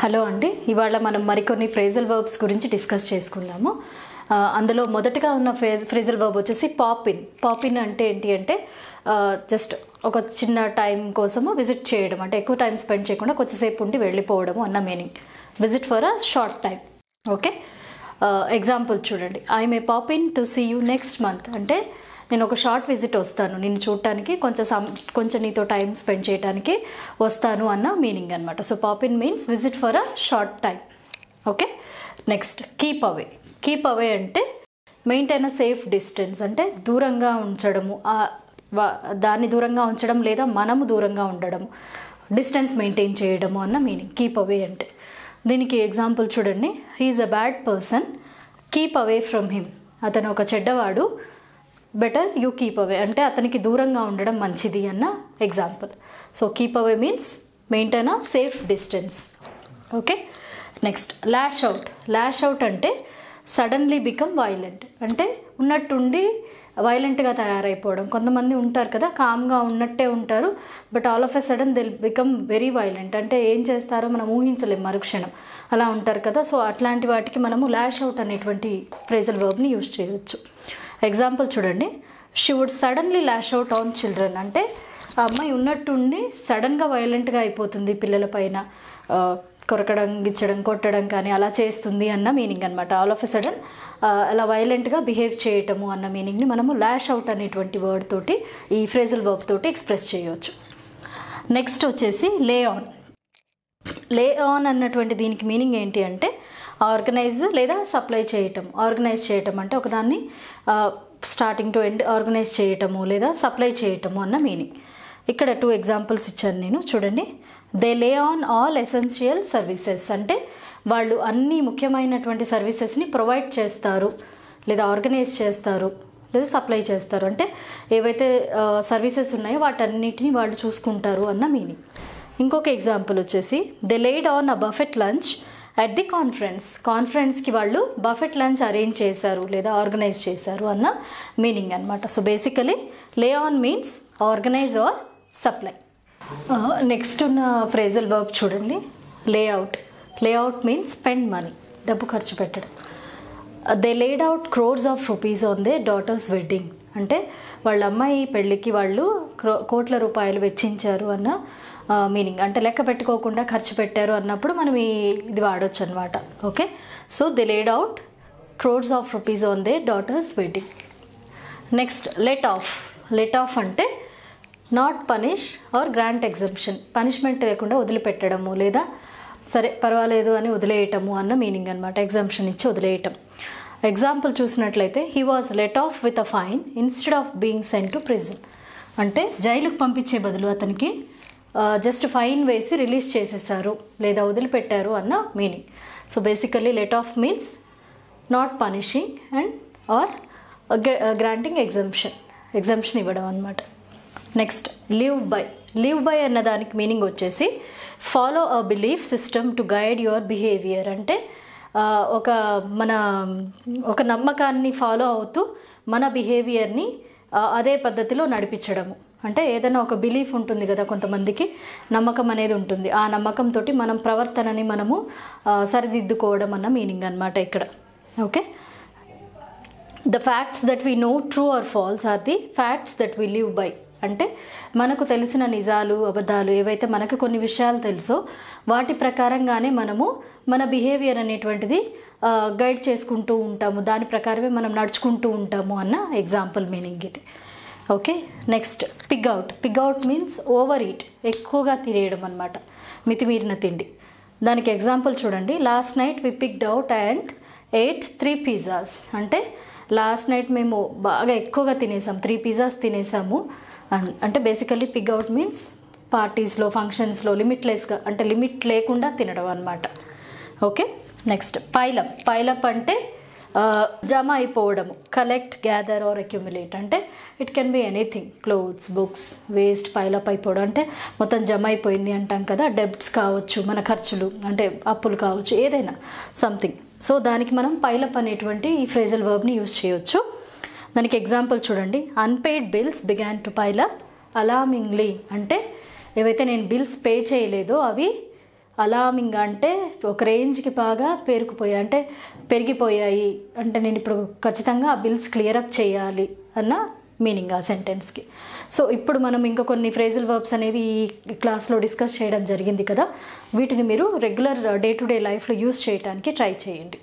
Hello అండి, ఇవాళ మనం మరికొన్ని ఫ్రేజల్ వర్బ్స్ గురించి డిస్కస్ చేసుకుందాము. అందులో మొదటగా ఉన్న ఫ్రేజల్ వర్బ్ వచ్చేసి పాప్ ఇన్. పాప్ ఇన్ అంటే ఏంటి అంటే జస్ట్ ఒక చిన్న టైం కోసము విజిట్ చేయడం, అంటే ఎక్కువ టైం స్పెండ్ చేయకుండా కొంచెంసేపు ఉండి వెళ్ళిపోవడము అన్న meaning. Visit for a short time. Okay, example చూడండి. I may pop in to see you next month అంటే నేను ఒక షార్ట్ విజిట్ వస్తాను, నిన్ను చూడటానికి కొంచెం నీతో టైం స్పెండ్ చేయడానికి వస్తాను అన్న మీనింగ్ అనమాట. So pop in means visit for a short time. Okay, next keep away. Keep away అంటే మెయింటైన్ అ సేఫ్ డిస్టెన్స్, అంటే దూరంగా ఉంచడము, దాన్ని దూరంగా ఉంచడం లేదా మనము దూరంగా ఉండడము, డిస్టెన్స్ మెయింటైన్ చేయడము అన్న మీనింగ్ కీప్ అవే అంటే. దీనికి ఎగ్జాంపుల్ చూడండి. He's a bad person, keep away from him. అతను ఒక చెడ్డవాడు, బెటర్ యూ కీప్ అవే అంటే అతనికి దూరంగా ఉండడం మంచిది అన్న example. So keep away means maintain a safe distance. Okay, next lash out. Lash out అంటే సడన్లీ బికమ్ వైలెంట్, అంటే ఉన్నట్టుండి వైలెంట్గా తయారైపోవడం. కొంతమంది ఉంటారు కదా, కామ్గా ఉన్నట్టే ఉంటారు, but all of a sudden they become very violent, అంటే ఏం చేస్తారో మనం ఊహించలేం మరుక్షణం, అలా ఉంటారు కదా. సో అట్లాంటి వాటికి మనము ల్యాష్ అవుట్ అనేటువంటి ఫ్రేజల్ వర్బ్ని యూజ్ చేయవచ్చు. ఎగ్జాంపుల్ చూడండి. She would suddenly lash out on children అంటే ఆ అమ్మాయి ఉన్నట్టుండి సడన్గా వైలెంట్గా అయిపోతుంది, పిల్లల పైన కొరకడం, గిచ్చడం, కొట్టడం కానీ అలా చేస్తుంది అన్న మీనింగ్ అనమాట. ఆల్ ఆఫ్ ఎ సడన్ అలా వైలెంట్గా బిహేవ్ చేయటము అన్న మీనింగ్ని మనము ల్యాష్ అవుట్ అనేటువంటి వర్డ్ తోటి, ఈ ఫ్రేజల్ వర్బ్ తోటి ఎక్స్ప్రెస్ చేయవచ్చు. నెక్స్ట్ వచ్చేసి లే ఆన్. లే ఆన్ అన్నటువంటి దీనికి మీనింగ్ ఏంటి అంటే ఆర్గనైజ్ లేదా సప్లై చేయటం. ఆర్గనైజ్ చేయటం అంటే ఒకదాన్ని స్టార్టింగ్ టు ఎండ్ ఆర్గనైజ్ చేయటము లేదా సప్లై చేయటము అన్న మీనింగ్. ఇక్కడ 2 ఎగ్జాంపుల్స్ ఇచ్చాను నేను, చూడండి. దే లే ఆన్ ఆల్ ఎసెన్షియల్ సర్వీసెస్ అంటే వాళ్ళు అన్ని ముఖ్యమైనటువంటి సర్వీసెస్ని ప్రొవైడ్ చేస్తారు లేదా ఆర్గనైజ్ చేస్తారు లేదా సప్లై చేస్తారు, అంటే ఏవైతే సర్వీసెస్ ఉన్నాయో వాటన్నిటిని వాళ్ళు చూసుకుంటారు అన్న మీనింగ్. ఇంకొక ఎగ్జాంపుల్ వచ్చేసి they laid on a buffet lunch at the conference. కాన్ఫరెన్స్కి వాళ్ళు బఫెట్ లంచ్ అరేంజ్ చేశారు లేదా ఆర్గనైజ్ చేశారు అన్న మీనింగ్ అనమాట. So basically lay on means organise or supply. Next ఉన్న ఫ్రేజల్ వర్బ్ చూడండి. Layout. Layout means spend money, డబ్బు ఖర్చు పెట్టడం. They laid out crores of rupees on they daughter's wedding అంటే వాళ్ళ అమ్మాయి పెళ్ళికి వాళ్ళు కోట్ల రూపాయలు వెచ్చించారు అన్న మీనింగ్. అంటే లెక్క పెట్టుకోకుండా ఖర్చు పెట్టారు అన్నప్పుడు మనం ఇది వాడవచ్చు అనమాట. Okay, so they laid out crores of rupees on they daughter's wedding. Next let off. Let off అంటే not punish or grant exemption, punishment లేకుండా వదిలిపెట్టడము లేదా సరే పర్వాలేదు అని వదిలేయటము అన్న మీనింగ్ అనమాట. ఎగ్జంప్షన్ ఇచ్చి వదిలేయటం. ఎగ్జాంపుల్ చూసినట్లయితే he was let off with a fine instead of being sent to prison అంటే జైలుకు పంపించే బదులు అతనికి జస్ట్ ఫైన్ వేసి రిలీజ్ చేసేసారు లేదా వదిలిపెట్టారు అన్న meaning. So basically let off means not punishing and or granting exemption ఇవ్వడం అనమాట. Next live by. Live by అన్న దానికి మీనింగ్ వచ్చేసి follow a belief system to guide your behaviour అంటే ఒక నమ్మకాన్ని ఫాలో అవుతూ మన బిహేవియర్ని అదే పద్ధతిలో నడిపించడము. అంటే ఏదైనా ఒక బిలీఫ్ ఉంటుంది కదా, కొంతమందికి నమ్మకం అనేది ఉంటుంది, ఆ నమ్మకంతో మనం ప్రవర్తనని మనము సరిదిద్దుకోవడం అన్న మీనింగ్ అనమాట ఇక్కడ. Okay, the facts that we know true or false are the facts that we live by అంటే మనకు తెలిసిన నిజాలు అబద్ధాలు ఏవైతే మనకు కొన్ని విషయాలు తెలుసో వాటి ప్రకారంగానే మనము మన బిహేవియర్ అనేటువంటిది గైడ్ చేసుకుంటూ ఉంటాము, దాని ప్రకారమే మనం నడుచుకుంటూ ఉంటాము అన్న ఎగ్జాంపుల్ మీనింగ్ ఇది. Okay, next pig out. Pig out means over eat, ఎక్కువగా తినేయడం అనమాట, మితిమీరిన తిండి. దానికి ఎగ్జాంపుల్ చూడండి. Last night we pigged out and ate 3 pizzas అంటే లాస్ట్ నైట్ మేము బాగా ఎక్కువగా తినేసాము, 3 పిజ్జాస్ తినేసాము అంటే బేసికల్లీ పిగ్ అవుట్ మీన్స్ పార్టీస్లో ఫంక్షన్స్లో లిమిట్లెస్గా అంటే లిమిట్ లేకుండా తినడం అనమాట. Okay, next pile up. పైలప్ అంటే జమ అయిపోవడము. కలెక్ట్, గ్యాదర్ ఆర్ అక్యుములేట్ అంటే it can be anything, clothes, books, waste pile up అయిపోవడం అంటే మొత్తం జమ అయిపోయింది అంటాం కదా. డెబ్ట్స్ కావచ్చు, మన ఖర్చులు అంటే అప్పులు కావచ్చు, ఏదైనా సంథింగ్. సో దానికి మనం పైలప్ అనేటువంటి ఈ ఫ్రేజల్ వర్బ్ని యూజ్ చేయొచ్చు. దానికి ఎగ్జాంపుల్ చూడండి. Unpaid bills began to pile up alarmingly అంటే ఏవైతే నేను బిల్స్ పే చేయలేదో అవి అలార్మింగ్ అంటే ఒక రేంజ్కి బాగా పేరుకుపోయాయి, అంటే పెరిగిపోయాయి, అంటే నేను ఇప్పుడు ఖచ్చితంగా ఆ బిల్స్ క్లియర్ అప్ చేయాలి అన్న మీనింగ్ ఆ సెంటెన్స్కి. సో ఇప్పుడు మనం ఇంకా కొన్ని ఫ్రేజల్ వర్బ్స్ అనేవి ఈ క్లాస్లో డిస్కస్ చేయడం జరిగింది కదా, వీటిని మీరు రెగ్యులర్ డే టు డే లైఫ్లో యూస్ చేయడానికి ట్రై చేయండి.